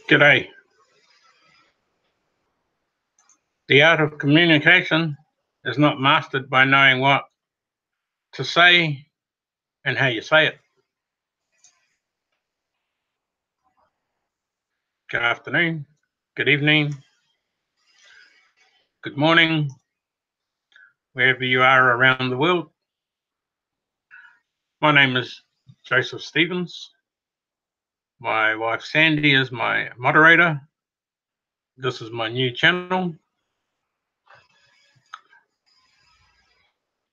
G'day. The art of communication is not mastered by knowing what to say and how you say it. Good afternoon, good evening, good morning, wherever you are around the world. My name is Joseph Stevens. My wife Sandy is my moderator. This is my new channel.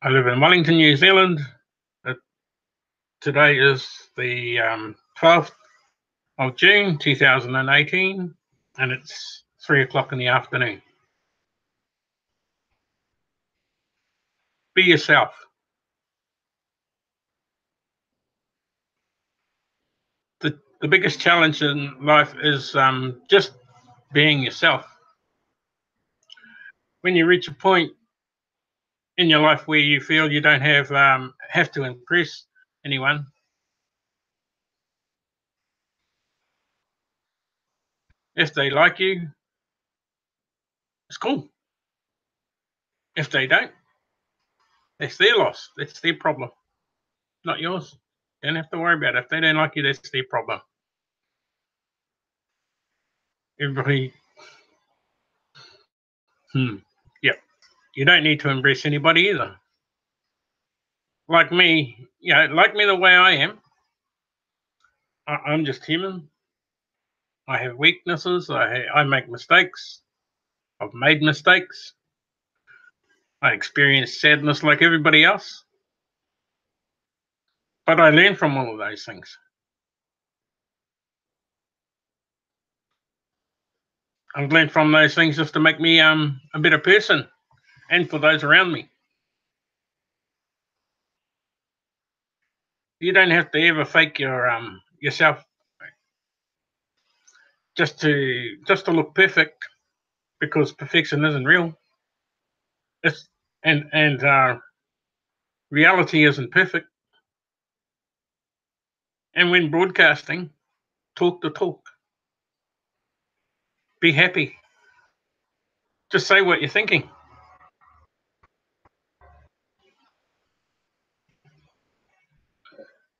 I live in Wellington, New Zealand. Today is the 12th of June 2018 and it's 3 o'clock in the afternoon. Be yourself. The biggest challenge in life is just being yourself. When you reach a point in your life where you feel you don't have to impress anyone, if they like you, it's cool. If they don't, it's their loss. It's their problem, not yours. You don't have to worry about it. If they don't like you, that's their problem. Everybody, yep. You don't need to impress anybody either. Like me, like me the way I am. I'm just human. I have weaknesses. I make mistakes. I've made mistakes. I experience sadness like everybody else. But I learn from all of those things. I've learned from those things just to make me a better person and for those around me. You don't have to ever fake yourself just to look perfect, because perfection isn't real. Reality isn't perfect. And when broadcasting, talk the talk. Be happy. Just say what you're thinking.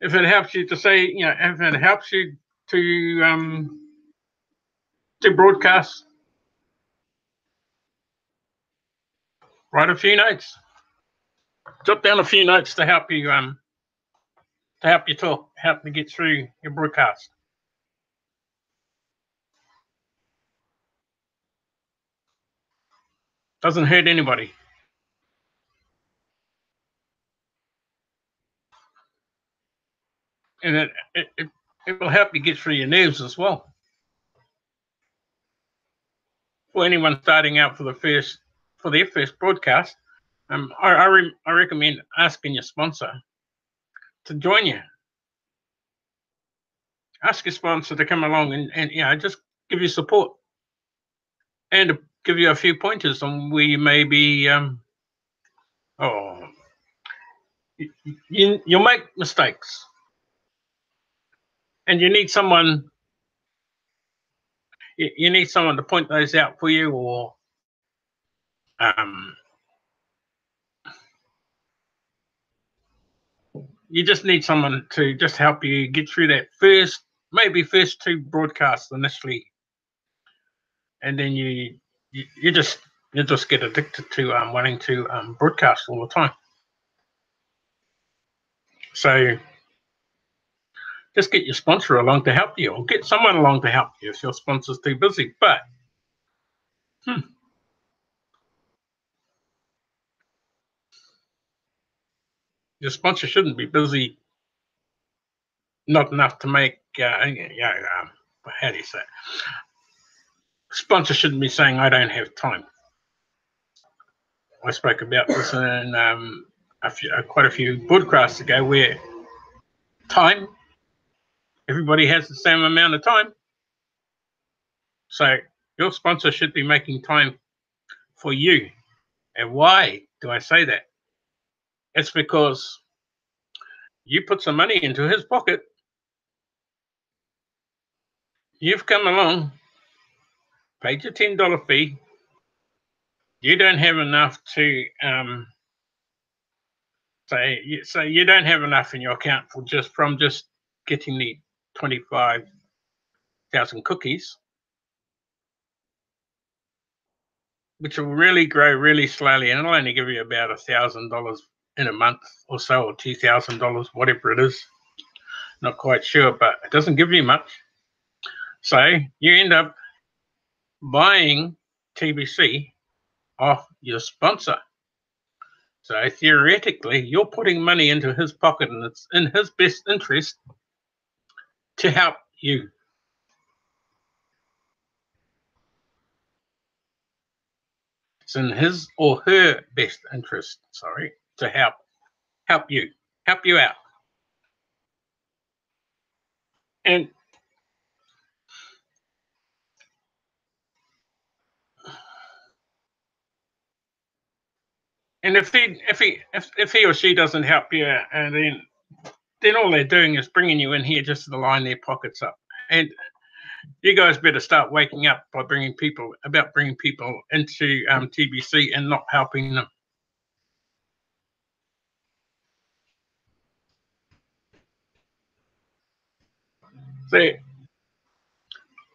If it helps you to say, if it helps you to broadcast, write a few notes. Jot down a few notes to help you talk, help you get through your broadcast. Doesn't hurt anybody. And it will help you get through your nerves as well. For anyone starting out for their first broadcast, I recommend asking your sponsor to join you. Ask your sponsor to come along and just give you support and to give you a few pointers on where you may be. You'll make mistakes, and you need someone. You need someone to point those out for you, or you just need someone to just help you get through that first 2 broadcasts initially, and then you just get addicted to wanting to broadcast all the time. So just get your sponsor along to help you, or get someone along to help you if your sponsor's too busy. But your sponsor shouldn't be busy, not enough to make, how do you say it? Sponsor shouldn't be saying, I don't have time. I spoke about this in quite a few broadcasts ago, where time, everybody has the same amount of time. So your sponsor should be making time for you. And why do I say that? It's because you put some money into his pocket. You've come along paid your $10 fee. You don't have enough to so you don't have enough in your account for just getting the 25,000 cookies, which will really grow really slowly, and it'll only give you about $1,000 in a month or so, or $2,000, whatever it is. Not quite sure, but it doesn't give you much. So you end up buying TBC off your sponsor. So theoretically, you're putting money into his pocket, and it's in his best interest to help you. It's in his or her best interest, to help you out. And if he or she doesn't help you, and then all they're doing is bringing you in here just to line their pockets up. And you guys better start waking up by bringing people into TBC and not helping them. So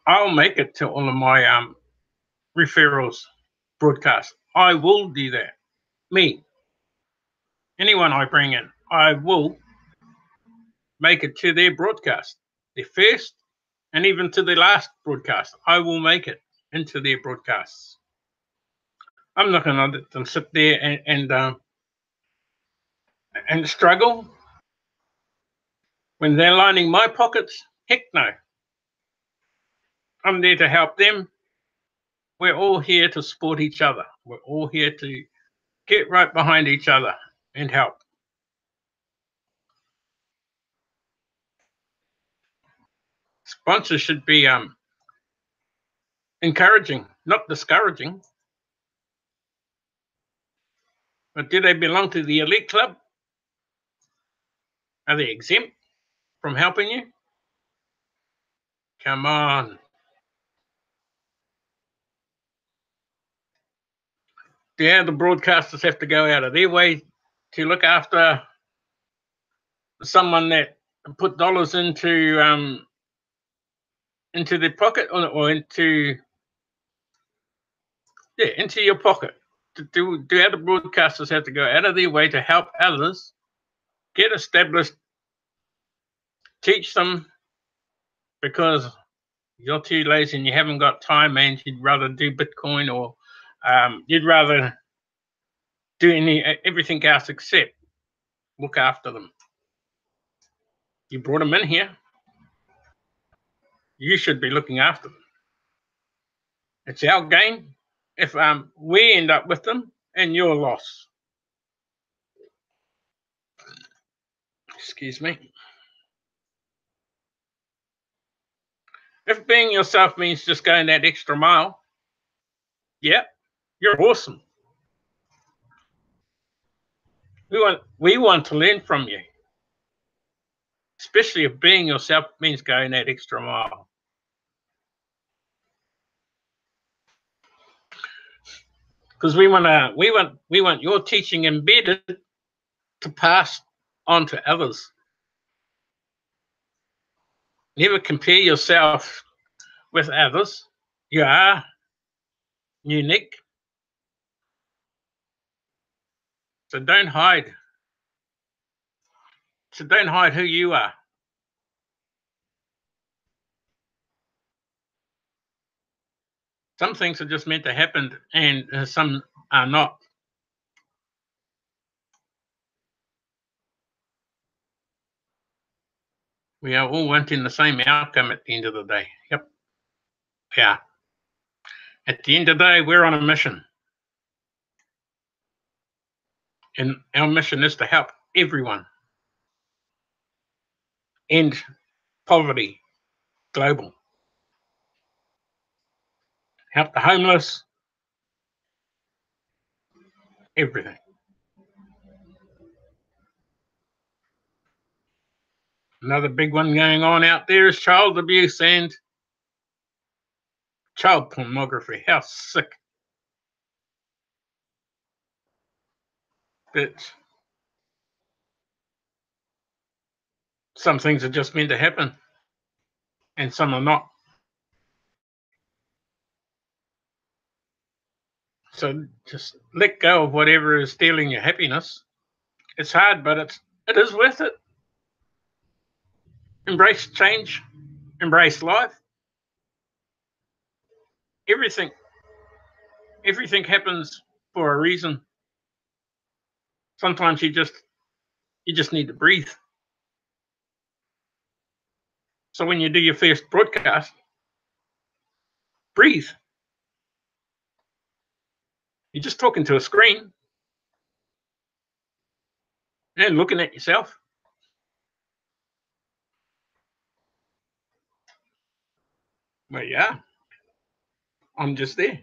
I'll make it to all of my referrals broadcast. I will do that. Me, anyone I bring in, I will make it to their broadcast, their first and even to their last broadcast. I will make it into their broadcasts. I'm not going to let them sit there and struggle when they're lining my pockets. Heck no. I'm there to help them. We're all here to support each other. We're all here to get right behind each other and help. Sponsors should be encouraging, not discouraging. But do they belong to the elite club? Are they exempt from helping you? Come on. Yeah, the broadcasters have to go out of their way to look after someone that put dollars into their pocket, or into your pocket. Do other broadcasters have to go out of their way to help others get established, teach them, because you're too lazy and you haven't got time, and you'd rather do Bitcoin, or you'd rather do everything else except look after them. You brought them in here. You should be looking after them. It's our gain if we end up with them, and your loss. Excuse me. If being yourself means just going that extra mile, yeah, you're awesome. We want to learn from you, especially if being yourself means going that extra mile. Because we want your teaching embedded to pass on to others. Never compare yourself with others. You are unique. So don't hide. So don't hide who you are. Some things are just meant to happen, and some are not. We are all wanting the same outcome at the end of the day. Yep. Yeah. At the end of the day, we're on a mission. And our mission is to help everyone end poverty global. Help the homeless, everything. Another big one going on out there is child abuse and Child pornography, how sick. But some things are just meant to happen, and some are not. So just let go of whatever is stealing your happiness. It's hard, but it is worth it. Embrace change, embrace life. Everything happens for a reason. Sometimes you just need to breathe. So when you do your first broadcast, breathe. You're just talking to a screen and looking at yourself. Well, yeah, I'm just there.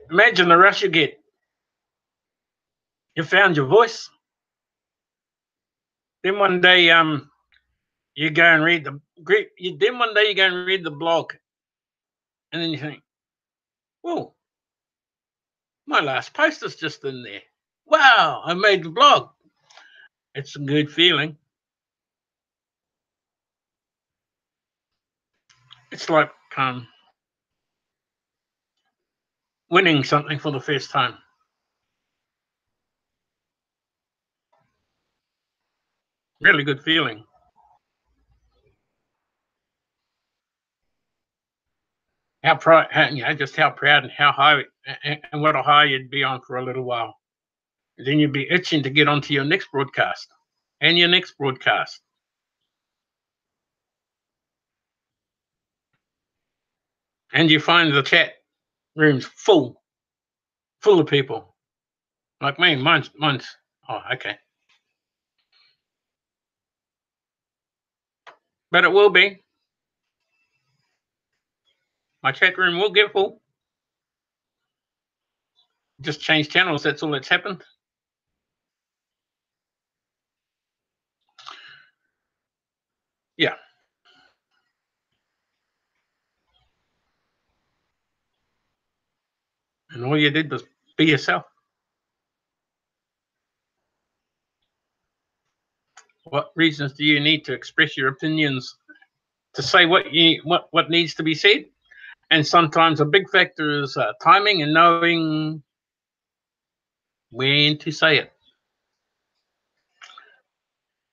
Imagine the rush you get. You found your voice. Then one day, you go and read then one day you go and read the blog, and then you think, "Whoa, my last post is just in there. Wow, I made the blog." It's a good feeling. It's like winning something for the first time. Really good feeling. How proud, just how proud and how high, and what a high you'd be on for a little while. Then you'd be itching to get onto your next broadcast and your next broadcast. And you find the chat rooms full of people. Like me, mine's, oh, okay. But it will be. My chat room will get full. Just change channels, that's all that's happened. Yeah. And all you did was be yourself. What reasons do you need to express your opinions, to say what needs to be said? And sometimes a big factor is timing and knowing when to say it.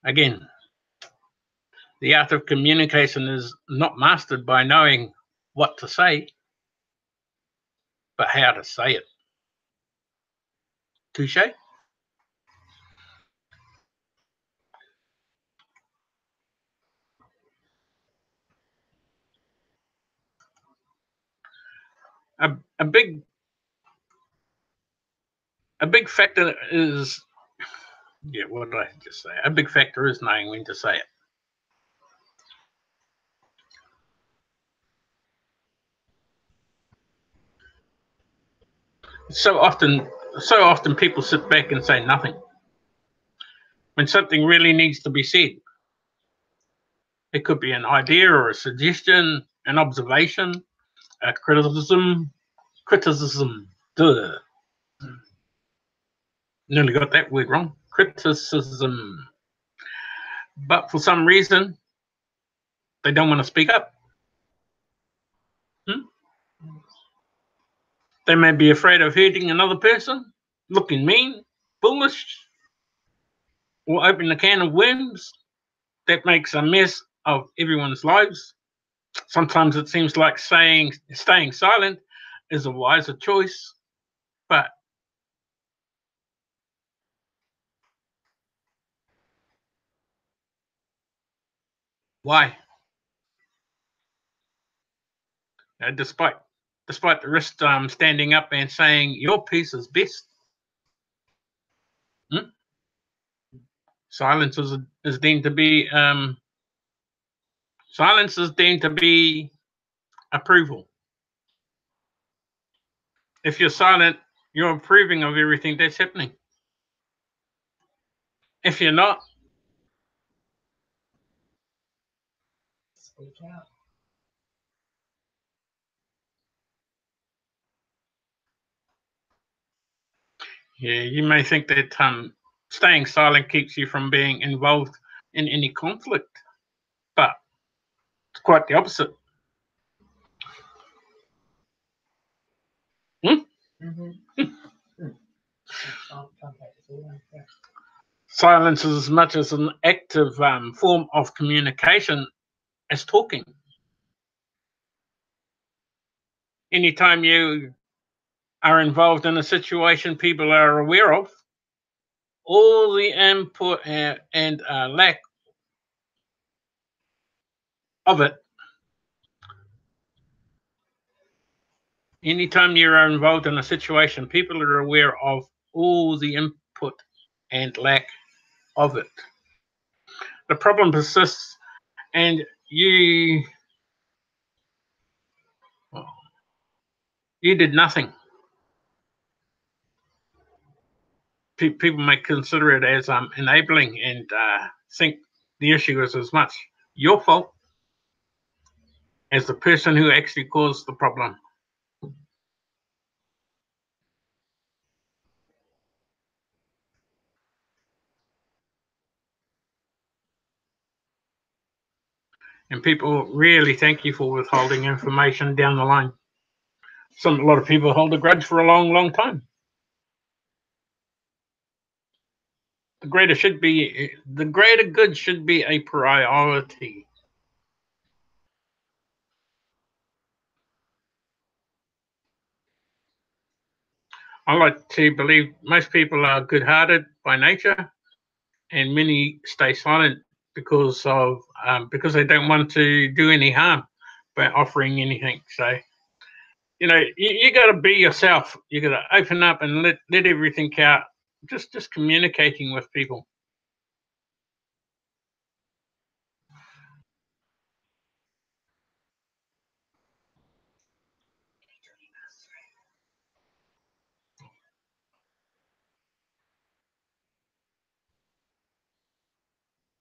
Again, the art of communication is not mastered by knowing what to say, but how to say it. Touche? A big factor is, yeah, what did I just say? A big factor is knowing when to say it. So often people sit back and say nothing when something really needs to be said. It could be an idea or a suggestion, an observation, a criticism. Duh. Nearly got that word wrong. Criticism. But for some reason, they don't want to speak up. They may be afraid of hurting another person, looking mean, foolish, or opening a can of worms that makes a mess of everyone's lives. Sometimes it seems like staying silent is a wiser choice, but why? Despite the risk, standing up and saying your piece is best. Silence is deemed to be approval. If you're silent, you're approving of everything that's happening. If you're not, speak out. Yeah, you may think that staying silent keeps you from being involved in any conflict, but it's quite the opposite. Silence is as much as an active form of communication as talking. Anytime you are involved in a situation people are aware of, all the input and lack of it. Anytime you are involved in a situation, people are aware of all the input and lack of it. The problem persists, and you did nothing. People may consider it as enabling and think the issue is as much your fault as the person who actually caused the problem. And people really thank you for withholding information down the line. A lot of people hold a grudge for a long, long time. The greater good should be a priority. I like to believe most people are good-hearted by nature, and many stay silent because they don't want to do any harm by offering anything. So, you got to be yourself. You got to open up and let everything out. Just communicating with people.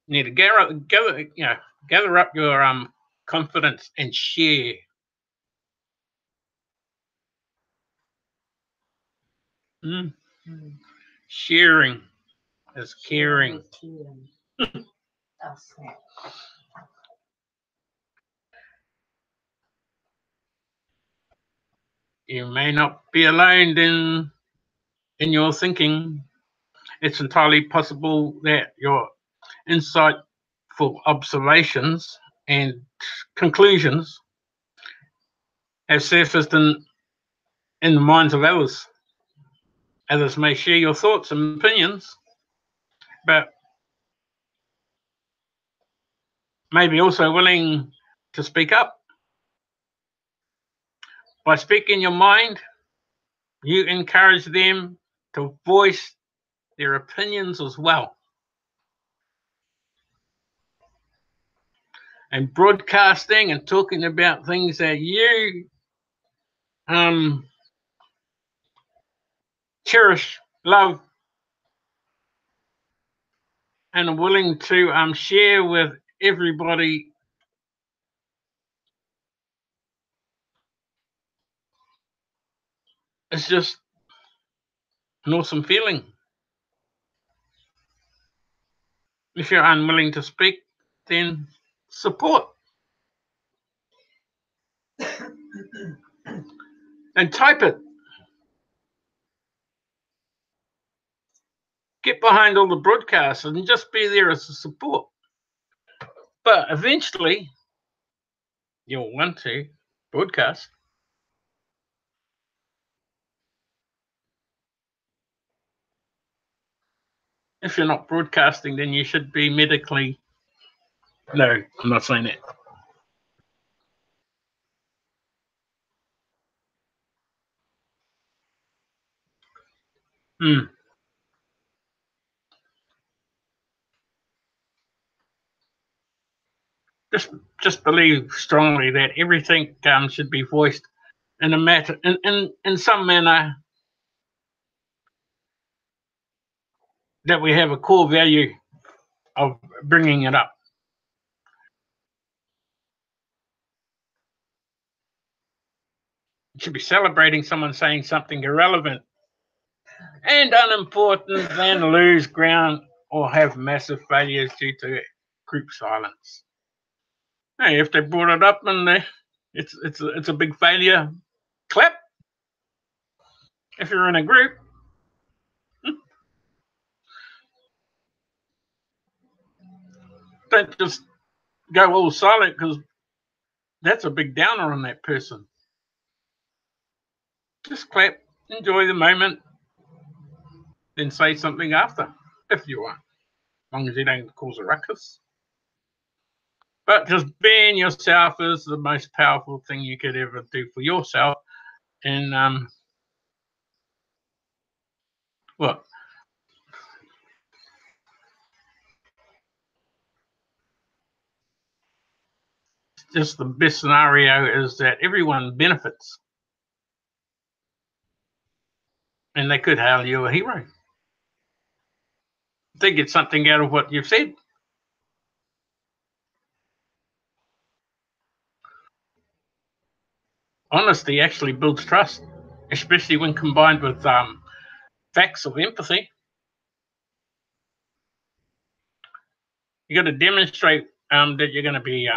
You need to gather up your confidence and share. Sharing is caring. You may not be alone in your thinking. It's entirely possible that your insightful observations and conclusions have surfaced in the minds of others. Others may share your thoughts and opinions, but may be also willing to speak up. By speaking your mind, you encourage them to voice their opinions as well. And broadcasting and talking about things that you cherish, love, and are willing to share with everybody it's just an awesome feeling. If you're unwilling to speak, then support. And type it. Get behind all the broadcasts and just be there as a support. But eventually, you'll want to broadcast. If you're not broadcasting, then you should be medically. No, I'm not saying that. Just believe strongly that everything should be voiced in a matter in some manner that we have a core value of bringing it up. You should be celebrating someone saying something irrelevant and unimportant, then lose ground or have massive failures due to group silence. Hey, if they brought it up and it's a big failure, clap. If you're in a group, don't just go all silent, because that's a big downer on that person. Just clap, enjoy the moment, then say something after, if you want, as long as you don't cause a ruckus. But just being yourself is the most powerful thing you could ever do for yourself. And what? Just the best scenario is that everyone benefits, and they could hail you a hero. They get something out of what you've said. Honesty actually builds trust, especially when combined with facts of empathy. You got to demonstrate that you're going to be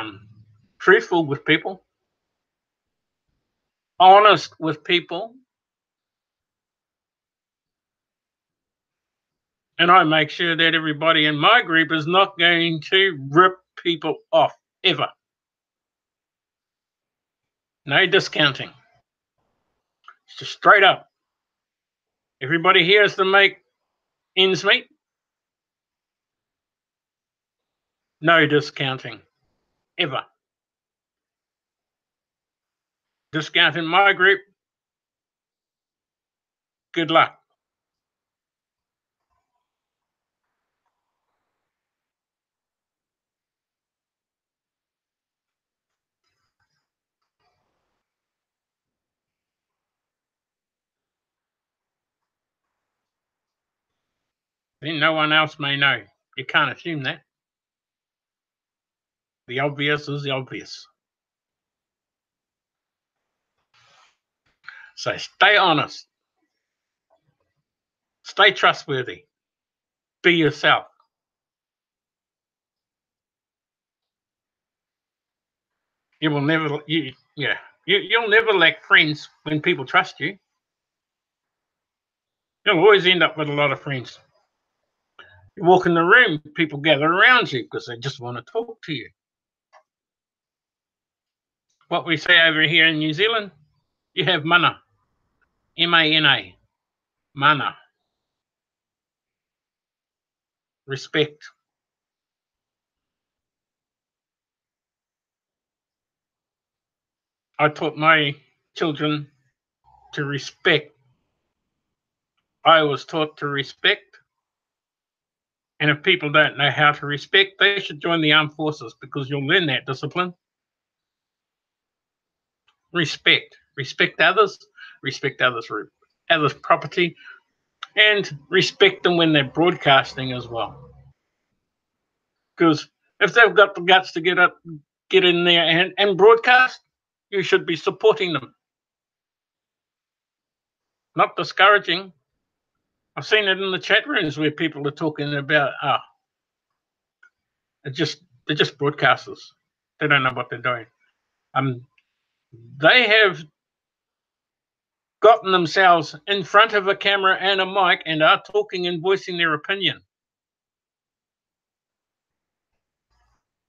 truthful with people, honest with people, and I make sure that everybody in my group is not going to rip people off ever. No discounting. It's just straight up. Everybody here is to make ends meet. No discounting ever. Discount in my group, good luck. Then no one else may know. You can't assume that. The obvious is the obvious. So stay honest. Stay trustworthy. Be yourself. You will never, you'll never lack friends when people trust you. You'll always end up with a lot of friends. You walk in the room, people gather around you because they just want to talk to you. What we say over here in New Zealand, you have mana. M-A-N-A. Mana. Respect. I taught my children to respect. I was taught to respect. And if people don't know how to respect, they should join the armed forces, because you'll learn that discipline. Respect. Respect others. Respect others' property. And respect them when they're broadcasting as well. Because if they've got the guts to get in there and broadcast, you should be supporting them, not discouraging. I've seen it in the chat rooms where people are talking about, they're just broadcasters. They don't know what they're doing. They have gotten themselves in front of a camera and a mic and are talking and voicing their opinion.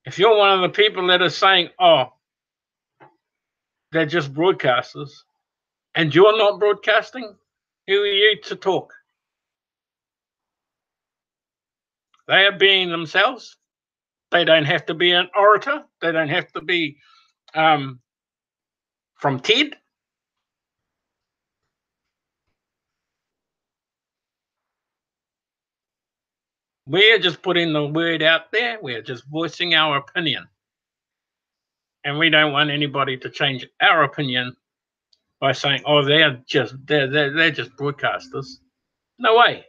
If you're one of the people that are saying, they're just broadcasters, and you're not broadcasting, who are you to talk? They are being themselves. They don't have to be an orator. They don't have to be from TED. We're just putting the word out there. We're just voicing our opinion. And we don't want anybody to change our opinion by saying, they're just broadcasters. No way.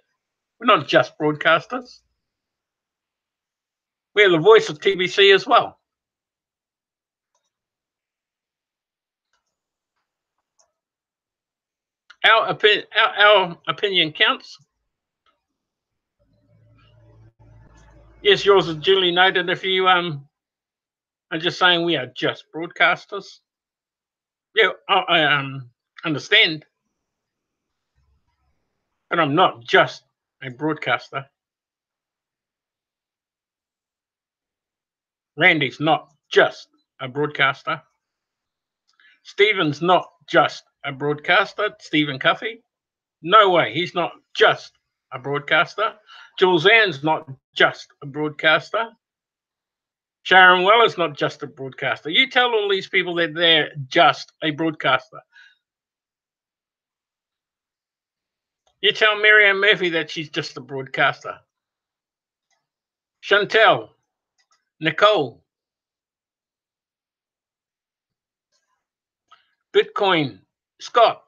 We're not just broadcasters. We're the voice of TBC as well. Our opinion counts. Yes, yours is duly noted. If you are just saying we are just broadcasters. Yeah, I understand. But I'm not just a broadcaster. Randy's not just a broadcaster. Stephen's not just a broadcaster. Stephen Cuffey. No way, he's not just a broadcaster. Jules Ann's not just a broadcaster. Sharon Weller's not just a broadcaster. You tell all these people that they're just a broadcaster. You tell Miriam Murphy that she's just a broadcaster. Chantel, Nicole, Bitcoin, Scott.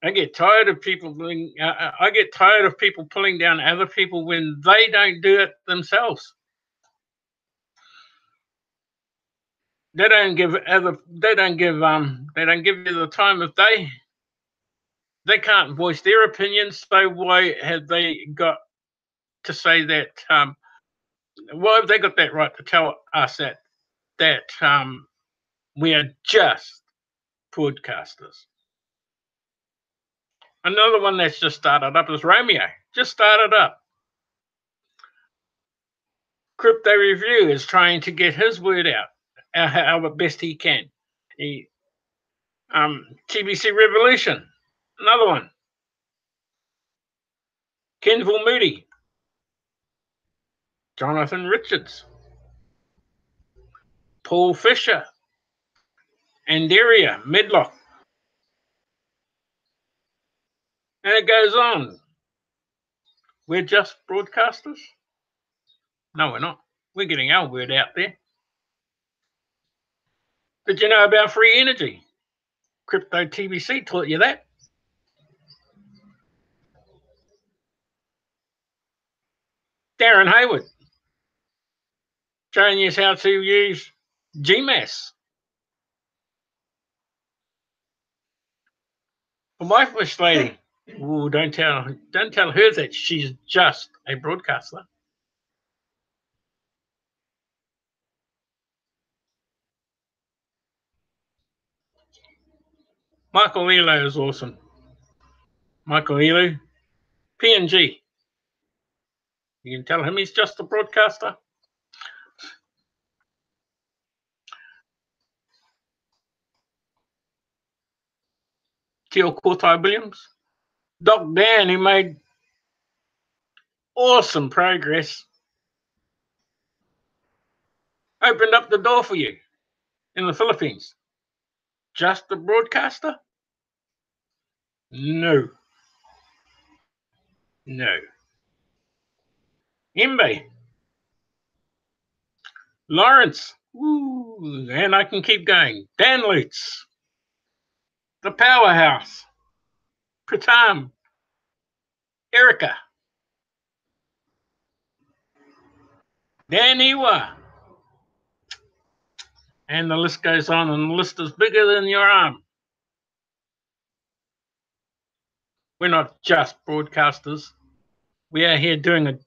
I get tired of people pulling down other people when they don't do it themselves. They don't give you the time of day. They can't voice their opinions, so why have they got to say that? Why have they got that right to tell us that we are just broadcasters? Another one that's just started up is Romeo. Just started up. Crypto Review is trying to get his word out how best he can. TBC Revolution, another one. Kenville Moody, Jonathan Richards, Paul Fisher, Andaria Medlock. And it goes on. We're just broadcasters? No, we're not. We're getting our word out there. Did you know about free energy? Crypto TBC taught you that. Darren Hayward showing you how to use GMAS. My first lady, ooh, don't tell her that she's just a broadcaster. Michael Elo is awesome. Michael Elo, PNG. You can tell him he's just a broadcaster. Teal Cortai Williams. Doc Dan, who made awesome progress. Opened up the door for you in the Philippines. Just a broadcaster? No. No. Imbe. Lawrence. Ooh, and I can keep going. Dan Lutz. The Powerhouse. Pratam. Erica. Dan Iwa. And the list goes on, and the list is bigger than your arm. We're not just broadcasters. We are here doing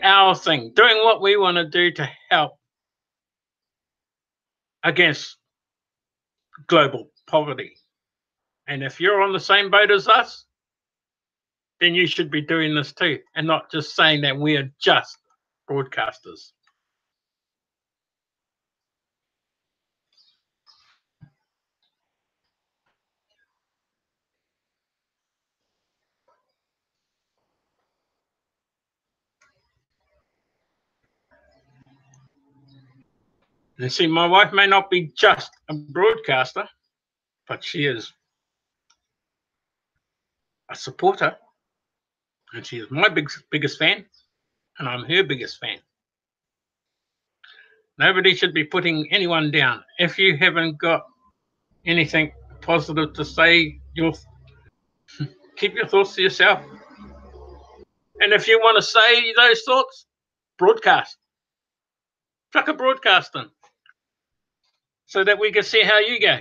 our thing, doing what we want to do to help against global poverty. And if you're on the same boat as us, then you should be doing this too, and not just saying that we are just broadcasters. And see, my wife may not be just a broadcaster, but she is a supporter, and she is my biggest fan, and I'm her biggest fan. Nobody should be putting anyone down. If you haven't got anything positive to say, keep your thoughts to yourself. And if you want to say those thoughts, broadcast. Chuck a broadcast in so that we can see how you go.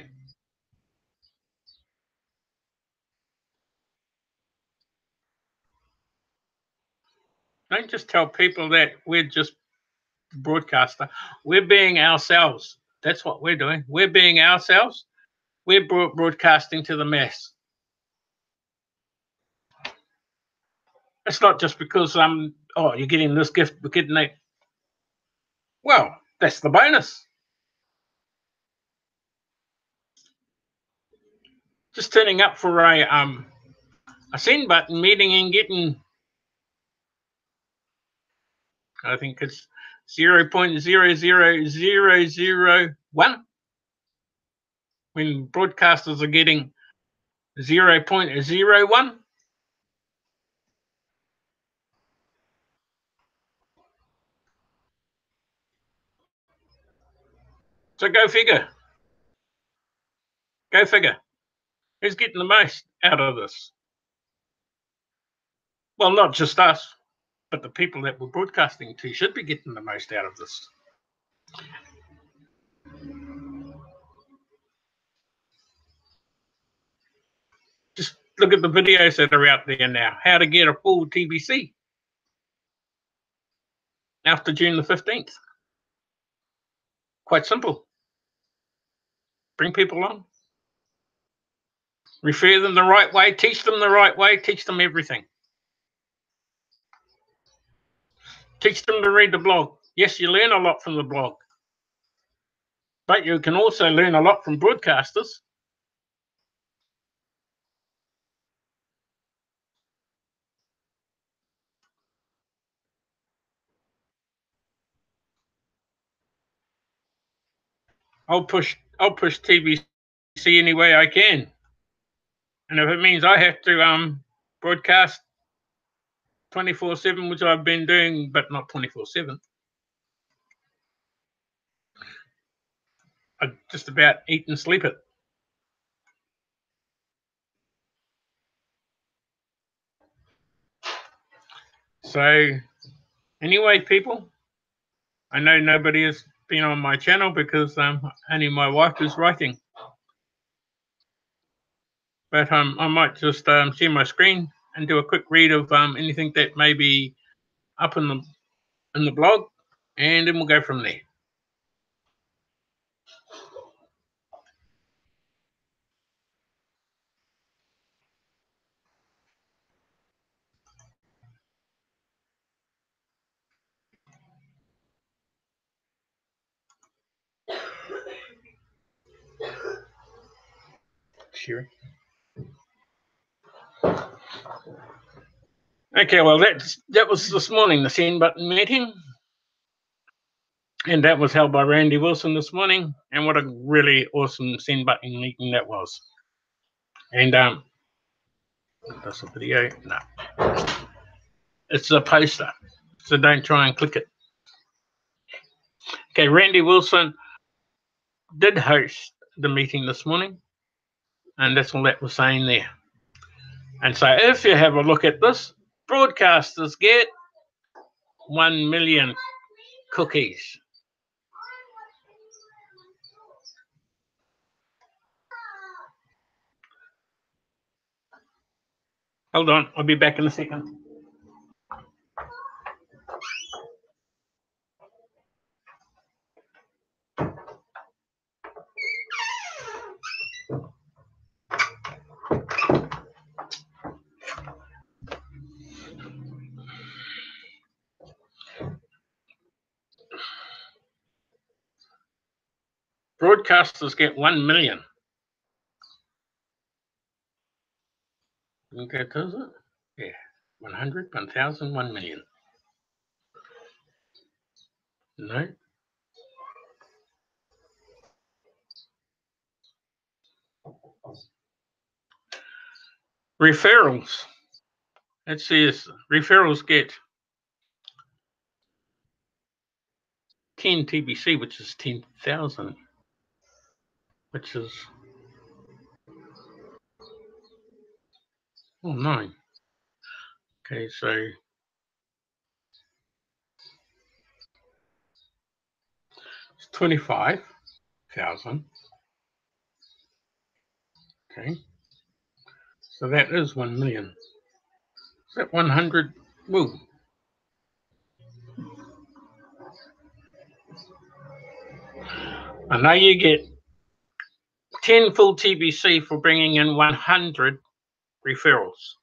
Don't just tell people that we're just broadcaster. We're being ourselves. That's what we're doing. We're being ourselves. We're broadcasting to the mass. It's not just because oh, you're getting this gift, we're getting that. Well, that's the bonus. Just turning up for a send button meeting and getting, I think it's 0.00001, when broadcasters are getting 0.01. So go figure. Go figure. Who's getting the most out of this? Well, not just us, but the people that we're broadcasting to should be getting the most out of this. Just look at the videos that are out there now. How to get a full TBC after June the 15th. Quite simple. Bring people on. Refer them the right way. Teach them the right way. Teach them everything. Teach them to read the blog. Yes, you learn a lot from the blog. But you can also learn a lot from broadcasters. I'll push TBC any way I can. And if it means I have to broadcast 24/7, which I've been doing, but not 24/7. I just about eat and sleep it. So anyway, people, I know nobody has been on my channel because only my wife is writing. But I might just share my screen and do a quick read of anything that may be up in the blog, and then we'll go from there. Sure. Okay, well that was this morning, the send button meeting, and that was held by Randy Wilson this morning. And what a really awesome send button meeting that was. And that's a video. No, it's a poster, so don't try and click it. Okay, Randy Wilson did host the meeting this morning, and that's all that was saying there. And so if you have a look at this, broadcasters get 1 million cookies. Hold on, I'll be back in a second. Broadcasters get 1 million. Okay, does it? Yeah, 100, 1,000, 1 million. No. Referrals. It says referrals get 10 TBC, which is 10,000, which is, oh, 9. Okay, so 25,000. Okay. So that is 1 million. Is that 100? Woo. And now you get 10 full TBC for bringing in 100 referrals.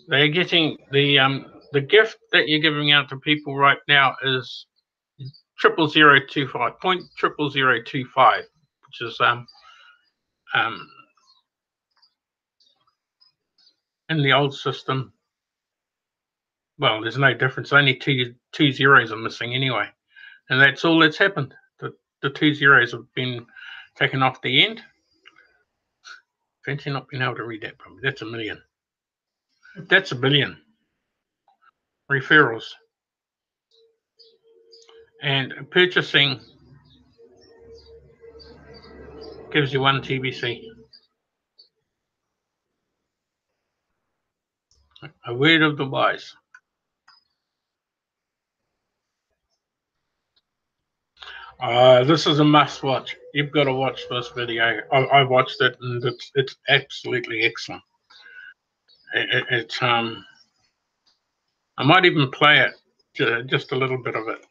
They're getting the gift that you're giving out to people right now is 0.0025, 0.00025, which is in the old system. Well, there's no difference. Only two zeros are missing anyway, and that's all that's happened. The 2 zeros have been taken off the end. Fancy not being able to read that from me. That's 1 million. That's 1 billion referrals. And purchasing gives you 1 TBC. A word of the wise. This is a must watch. You've got to watch this video. I watched it and it's absolutely excellent. It's I might even play it, just a little bit of it.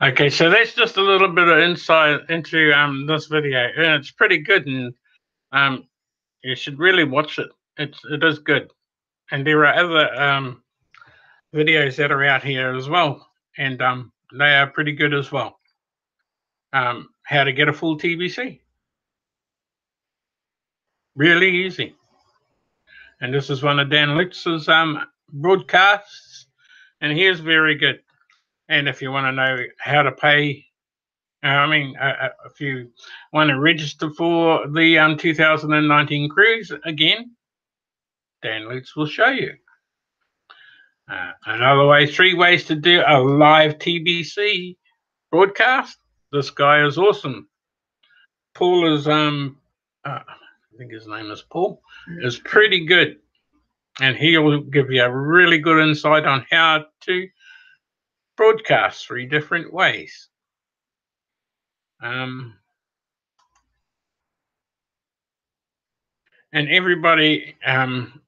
Okay, so that's just a little bit of insight into this video, and it's pretty good, and you should really watch it. It is good, and there are other videos that are out here as well, and they are pretty good as well. How to get a full TBC, really easy. And this is one of Dan Lutz's broadcasts, and he is very good. And if you want to know how to pay, if you want to register for the 2019 cruise again, Dan Lutz will show you. Another way, 3 ways to do a live TBC broadcast. This guy is awesome. Paul is I think his name is Paul, is pretty good, and he will give you a really good insight on how to broadcast 3 different ways. And everybody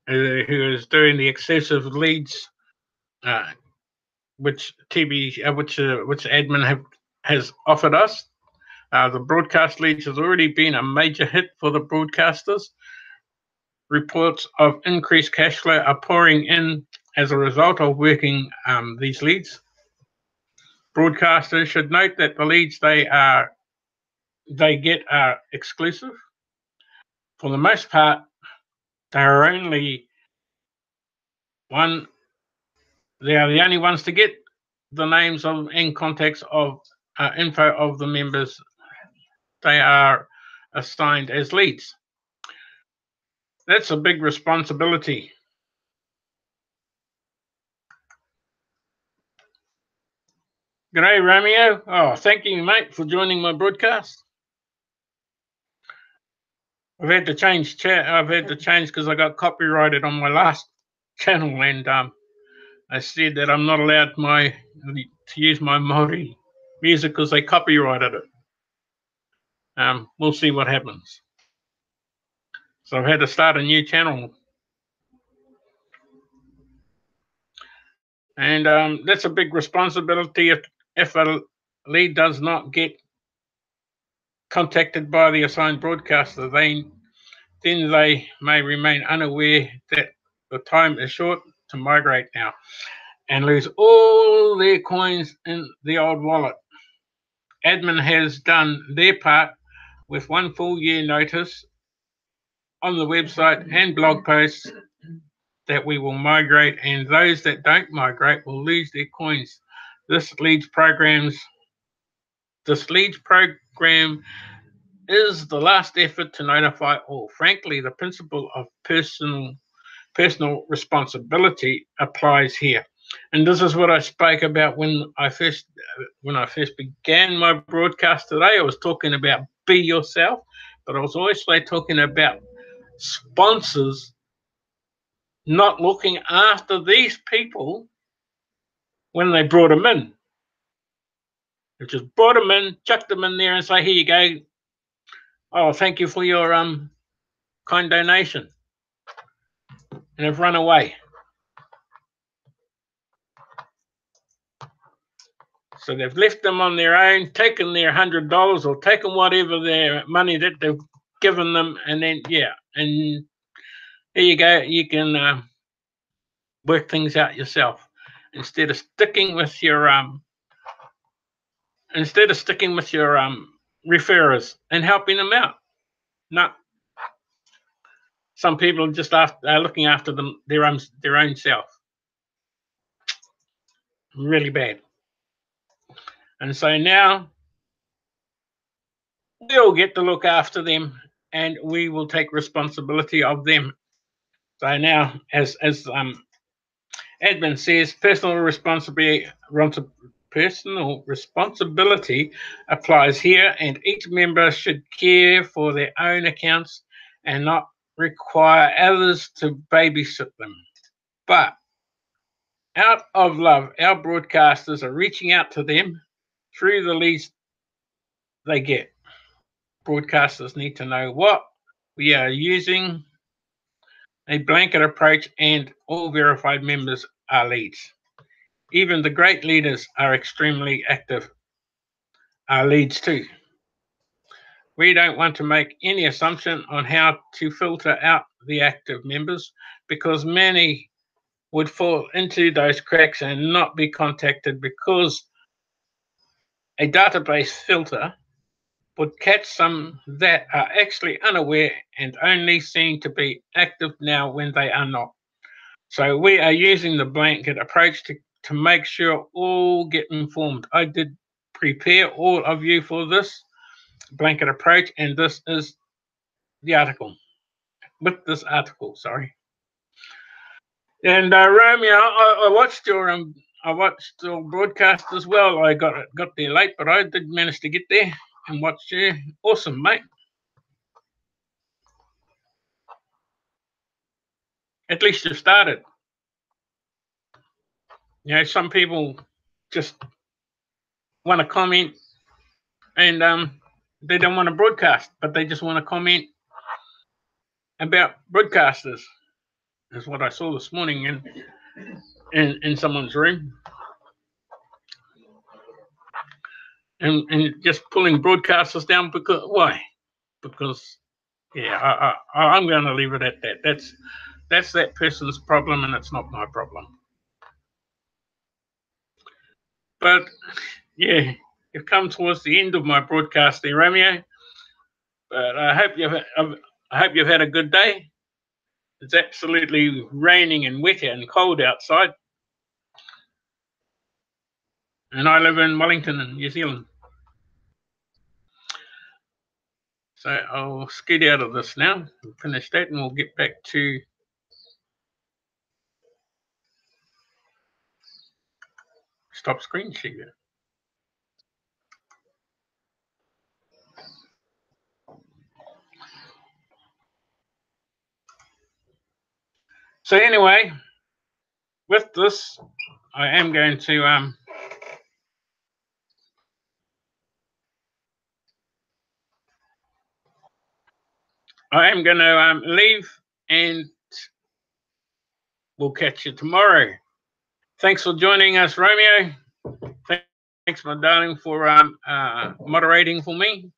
who is doing the excessive leads, which admin has offered us, the broadcast leads has already been a major hit for the broadcasters. Reports of increased cash flow are pouring in as a result of working these leads. Broadcasters should note that the leads they get are exclusive. For the most part, they are the only ones to get the names of and contacts of info of the members they are assigned as leads. That's a big responsibility. G'day, Romeo. Oh, thank you, mate, for joining my broadcast. I've had to change because I got copyrighted on my last channel, and I said that I'm not allowed to use my Māori music because they copyrighted it. We'll see what happens. So I've had to start a new channel. And that's a big responsibility if a lead does not get contacted by the assigned broadcaster, then they may remain unaware that the time is short to migrate now and lose all their coins in the old wallet. Admin has done their part with 1 full year notice on the website and blog posts that we will migrate, and those that don't migrate will lose their coins. This leads program is the last effort to notify all. Frankly, the principle of personal responsibility applies here. And this is what I spoke about when I first began my broadcast today. I was talking about be yourself, but I was also talking about sponsors not looking after these people when they brought them in. They just brought them in, chucked them in there and say, here you go. Oh, thank you for your kind donation. And have run away. So they've left them on their own, taken their $100 or taken whatever their money that they've given them, and then and there you go. You can work things out yourself instead of sticking with your referrers and helping them out. No, some people just are looking after them their own self. Really bad. And so now we'll get to look after them, and we will take responsibility of them. So now, as admin says, personal responsibility applies here, and each member should care for their own accounts and not require others to babysit them. But out of love, our broadcasters are reaching out to them through the leads they get. Broadcasters need to know what we are using a blanket approach, and all verified members are leads. Even the great leaders are extremely active, are leads too. We don't want to make any assumption on how to filter out the active members, because many would fall into those cracks and not be contacted, because a database filter would catch some that are actually unaware and only seem to be active now when they are not. So we are using the blanket approach to make sure all get informed. I did prepare all of you for this blanket approach, and this is the article. With this article, sorry. And Romeo, I watched your broadcast as well. I got there late, but I did manage to get there and watch you. Awesome, mate. At least you started. You know, some people just want to comment and they don't want to broadcast, but they just want to comment about broadcasters. Is what I saw this morning in someone's room. And just pulling broadcasters down because why? Because I'm going to leave it at that. That's that person's problem, and it's not my problem. But yeah, you've come towards the end of my broadcast there, Romeo. But I hope you've had a good day. It's absolutely raining and wet and cold outside, and I live in Wellington, in New Zealand. So I'll skid out of this now, finish that, and we'll get back to stop screen share. So anyway, with this, I am going to leave, and we'll catch you tomorrow. Thanks for joining us, Romeo. Thanks, my darling, for moderating for me.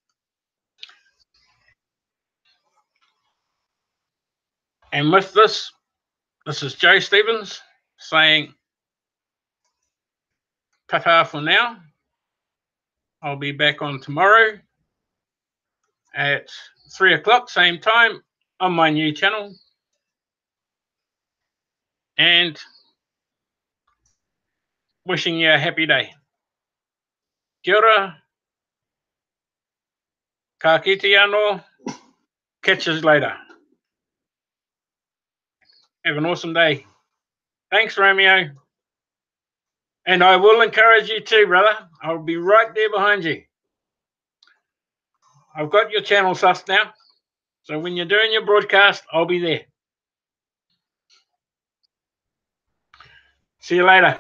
And with this is Joe Stevens saying ta-ta for now. I'll be back on tomorrow at 3 o'clock, same time, on my new channel. And wishing you a happy day. Kia ora. Ka kite anō. Catch us later. Have an awesome day. Thanks, Romeo. And I will encourage you too, brother. I'll be right there behind you. I've got your channel sussed now. So when you're doing your broadcast, I'll be there. See you later.